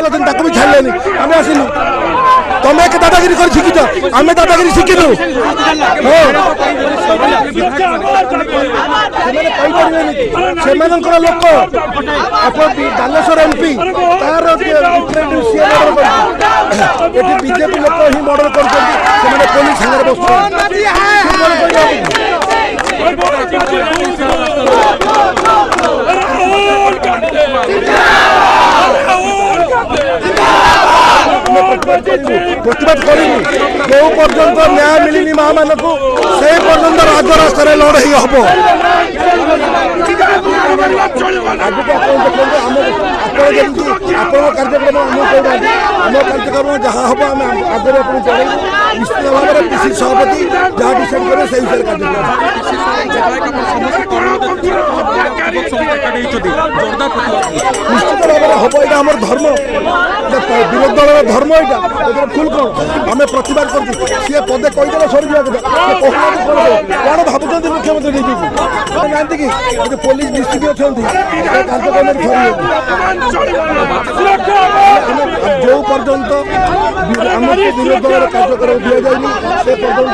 अच्छे ताको भी छाड़े आम आसिलु तुम एक दादागिरी कर शिखिच आम दादागिरी शिखिलु से लोक बालेश्वर एमपी तार बीजेपी लोक ही मर्डर कर पुलिस सागर प्रतिवाद करूँ जो पर्यंत न्याय मिलनी माँ मान को से पर्यंत राजरास्तार लड़ाई हम कार्यक्रम आम कार्यक्रम जहाँ हम आम आगे चल निश्चित भाव में पीसी सभापति जहाँ डिसाइड करें से निश्चित भाव में हम यहाँ आम धर्म विरोधी दल धर्म यहाँ फुल कौन आम प्रतिवाद कर सी पदे कहीदेव सर कौन भावुं मुख्यमंत्री जानते कि पुलिस डिस्ट्रिक्ट अच्छा कार्यक्रम जो पर्यंत आम विरोधी दल कार्यक्रम दि जाए से पर्यंत